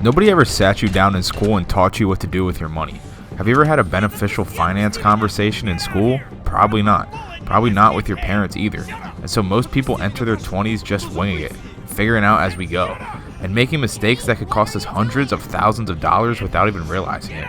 Nobody ever sat you down in school and taught you what to do with your money. Have you ever had a beneficial finance conversation in school? Probably not. Probably not with your parents either. And so most people enter their 20s just winging it, figuring out as we go, and making mistakes that could cost us hundreds of thousands of dollars without even realizing it.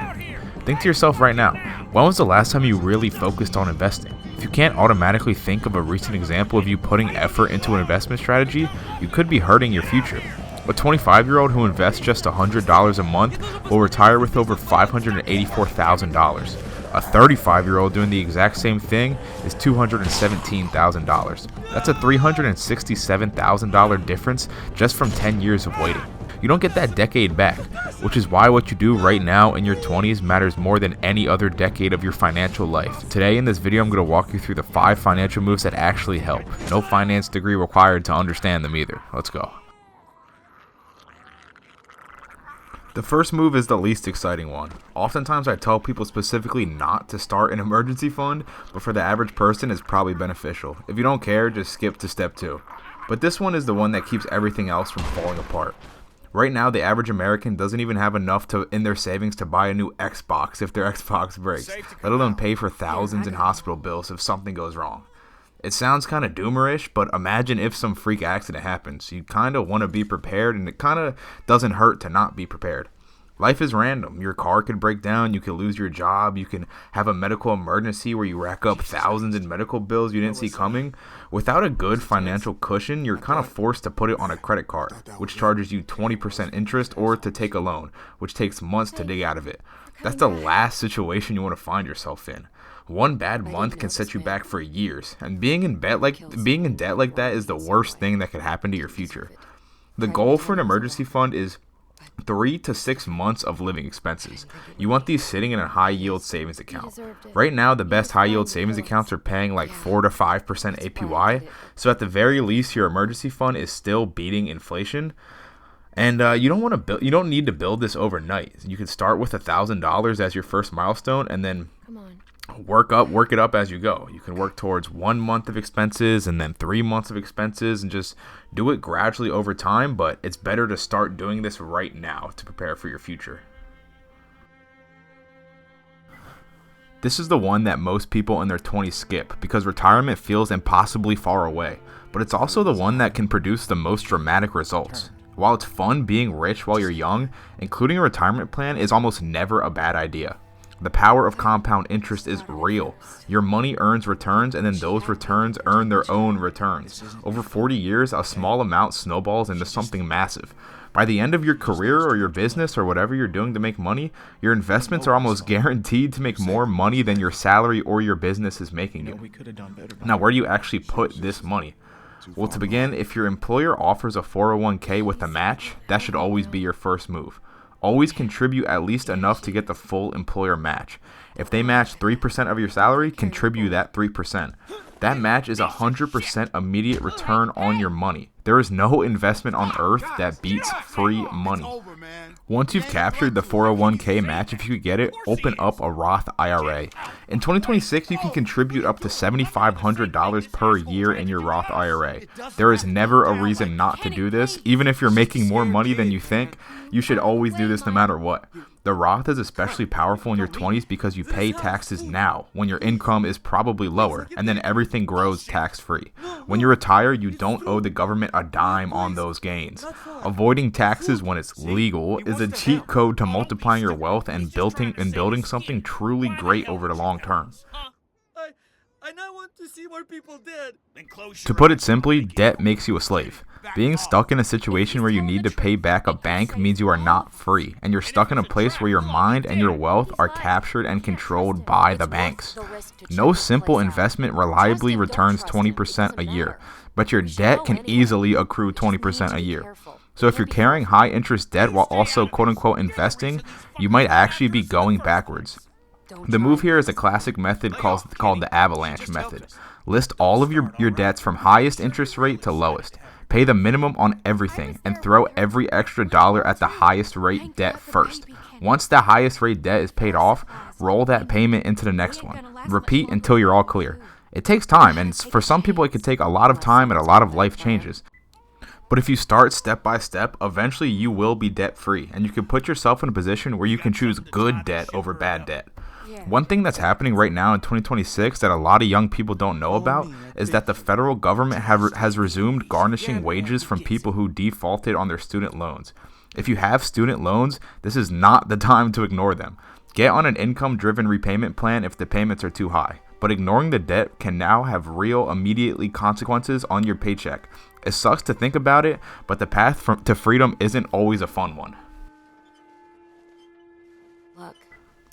Think to yourself right now, when was the last time you really focused on investing? If you can't automatically think of a recent example of you putting effort into an investment strategy, you could be hurting your future. A 25-year-old who invests just $100 a month will retire with over $584,000. A 35-year-old doing the exact same thing is $217,000. That's a $367,000 difference just from 10 years of waiting. You don't get that decade back, which is why what you do right now in your 20s matters more than any other decade of your financial life. Today in this video, I'm going to walk you through the 5 financial moves that actually help. No finance degree required to understand them either. Let's go. The first move is the least exciting one. Oftentimes I tell people specifically not to start an emergency fund, but for the average person it's probably beneficial. If you don't care, just skip to step 2. But this one is the one that keeps everything else from falling apart. Right now, the average American doesn't even have enough in their savings to buy a new Xbox if their Xbox breaks, let alone pay for thousands in hospital bills if something goes wrong. It sounds kind of doomerish, but imagine if some freak accident happens. You kind of want to be prepared, and it kind of doesn't hurt to not be prepared. Life is random. Your car could break down, you could lose your job, you can have a medical emergency where you rack up thousands in medical bills you didn't see coming. Without a good financial cushion, you're kind of forced to put it on a credit card, which charges you 20% interest, or to take a loan, which takes months to dig out of it. That's the last situation you want to find yourself in. One bad month can set you back for years, and being in debt like that is the worst thing that could happen to your future. The goal for an emergency fund is 3 to 6 months of living expenses. You want these sitting in a high-yield savings account. Right now, the best high-yield savings accounts are paying like 4 to 5% APY, so at the very least, your emergency fund is still beating inflation. And you don't need to build this overnight. You can start with $1,000 as your first milestone, and then work it up as you go. You can work towards 1 month of expenses and then 3 months of expenses, and just do it gradually over time, but it's better to start doing this right now to prepare for your future. This is the one that most people in their 20s skip because retirement feels impossibly far away, but it's also the one that can produce the most dramatic results. While it's fun being rich while you're young, including a retirement plan is almost never a bad idea. The power of compound interest is real. Your money earns returns, and then those returns earn their own returns. Over 40 years, a small amount snowballs into something massive. By the end of your career or your business or whatever you're doing to make money, your investments are almost guaranteed to make more money than your salary or your business is making you. Now, where do you actually put this money? Well, to begin, if your employer offers a 401k with a match, that should always be your first move. Always contribute at least enough to get the full employer match. If they match 3% of your salary, contribute that 3%. That match is 100% immediate return on your money. There is no investment on earth that beats free money. Once you've captured the 401k match, if you could get it, open up a Roth IRA. In 2026, you can contribute up to $7,500 per year in your Roth IRA. There is never a reason not to do this. Even if you're making more money than you think, you should always do this no matter what. The Roth is especially powerful in your 20s because you pay taxes now when your income is probably lower, and then everything grows tax-free. When you retire, you don't owe the government a dime on those gains. Avoiding taxes when it's legal is a cheat code to multiplying your wealth and building something truly great over the long term. I now want to see what people did. To put it simply, debt makes you a slave. Being stuck in a situation where you need to pay back a bank means you are not free, and you're stuck in a place where your mind and your wealth are captured and controlled by the banks. No simple investment reliably returns 20% a year, but your debt can easily accrue 20% a year. So if you're carrying high interest debt while also quote-unquote investing, you might actually be going backwards. The move here is a classic method called the avalanche method. List all of your debts from highest interest rate to lowest. Pay the minimum on everything and throw every extra dollar at the highest rate debt first. Once the highest rate debt is paid off, roll that payment into the next one. Repeat until you're all clear. It takes time, and for some people it could take a lot of time and a lot of life changes. But if you start step by step, eventually you will be debt free, and you can put yourself in a position where you can choose good debt over bad debt. One thing that's happening right now in 2026 that a lot of young people don't know about is that the federal government has resumed garnishing wages from people who defaulted on their student loans. If you have student loans, this is not the time to ignore them. Get on an income-driven repayment plan if the payments are too high. But ignoring the debt can now have real, immediately consequences on your paycheck. It sucks to think about it, but the path to freedom isn't always a fun one.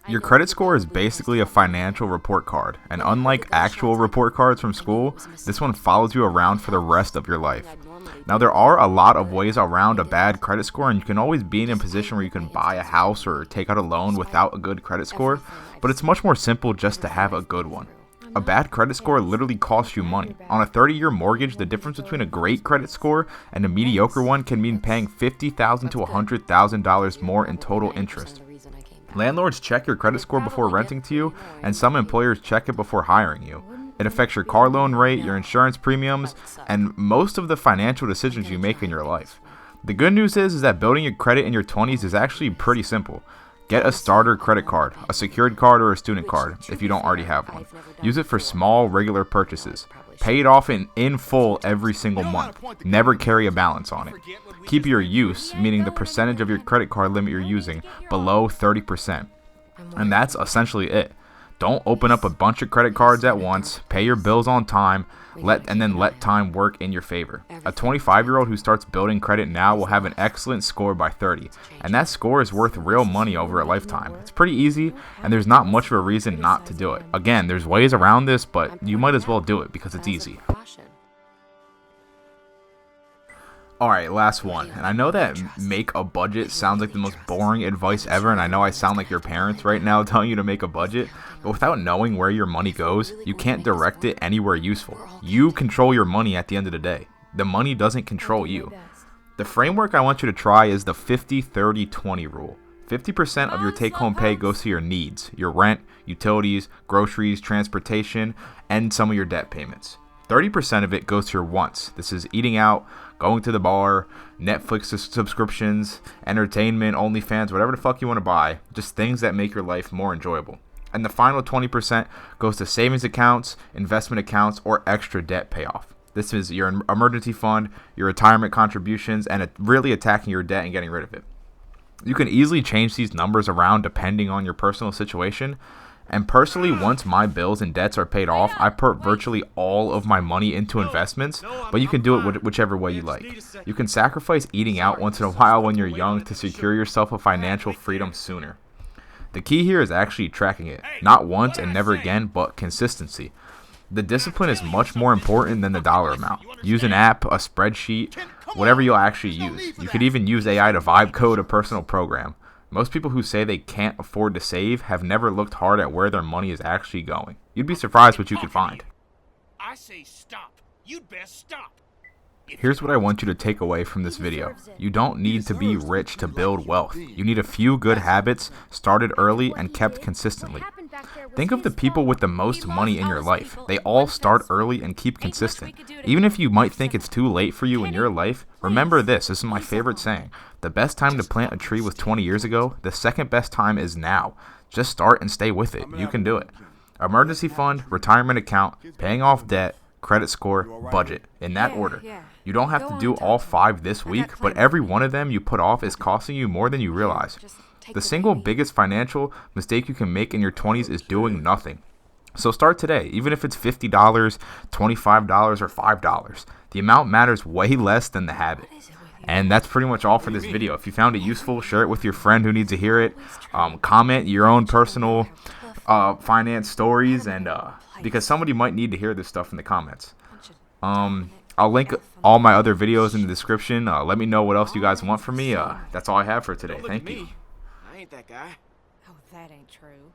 Your credit score is basically a financial report card, and unlike actual report cards from school, this one follows you around for the rest of your life. Now, there are a lot of ways around a bad credit score, and you can always be in a position where you can buy a house or take out a loan without a good credit score, but it's much more simple just to have a good one. A bad credit score literally costs you money. On a 30-year mortgage, the difference between a great credit score and a mediocre one can mean paying $50,000 to $100,000 more in total interest. Landlords check your credit score before renting to you, and some employers check it before hiring you. It affects your car loan rate, your insurance premiums, and most of the financial decisions you make in your life. The good news is that building your credit in your 20s is actually pretty simple. Get a starter credit card, a secured card, or a student card if you don't already have one. Use it for small, regular purchases. Pay it off in full every single month. Never carry a balance on it. Keep your use, meaning the percentage of your credit card limit you're using, below 30%. And that's essentially it. Don't open up a bunch of credit cards at once. Pay your bills on time, and then let time work in your favor. A 25-year-old who starts building credit now will have an excellent score by 30, and that score is worth real money over a lifetime. It's pretty easy, and there's not much of a reason not to do it. Again, there's ways around this, but you might as well do it because it's easy. Alright, last one. And I know that make a budget sounds like the most boring advice ever, and I know I sound like your parents right now telling you to make a budget, but without knowing where your money goes, you can't direct it anywhere useful. You control your money at the end of the day. The money doesn't control you. The framework I want you to try is the 50-30-20 rule. 50% of your take-home pay goes to your needs, your rent, utilities, groceries, transportation, and some of your debt payments. 30% of it goes to your wants. This is eating out, going to the bar, Netflix subscriptions, entertainment, OnlyFans, whatever the fuck you want to buy. Just things that make your life more enjoyable. And the final 20% goes to savings accounts, investment accounts, or extra debt payoff. This is your emergency fund, your retirement contributions, and really attacking your debt and getting rid of it. You can easily change these numbers around depending on your personal situation. And personally, once my bills and debts are paid off, I put virtually all of my money into investments, but you can do it whichever way you like. You can sacrifice eating out once in a while when you're young to secure yourself a financial freedom sooner. The key here is actually tracking it, not once and never again, but consistency. The discipline is much more important than the dollar amount. Use an app, a spreadsheet, whatever you'll actually use. You could even use AI to vibe code a personal program. Most people who say they can't afford to save have never looked hard at where their money is actually going. You'd be surprised what you could find. I say stop. You'd best stop. Here's what I want you to take away from this video. You don't need to be rich to build wealth. You need a few good habits, started early and kept consistently. Think of the people with the most money in your life. They all start early and keep consistent. Even if you might think it's too late for you in your life, remember this. This is my favorite saying. The best time to plant a tree was 20 years ago. The second best time is now. Just start and stay with it. You can do it. Emergency fund, retirement account, paying off debt, credit score, budget. In that order. You don't have to do all 5 this week, but every one of them you put off is costing you more than you realize. The single biggest financial mistake you can make in your 20s is doing nothing. So start today, even if it's $50, $25, or $5. The amount matters way less than the habit. And that's pretty much all for this video. If you found it useful, share it with your friend who needs to hear it. Comment your own personal finance stories, and because somebody might need to hear this stuff in the comments. I'll link all my other videos in the description. Let me know what else you guys want from me. That's all I have for today. Thank you. I ain't that guy. Oh, that ain't true.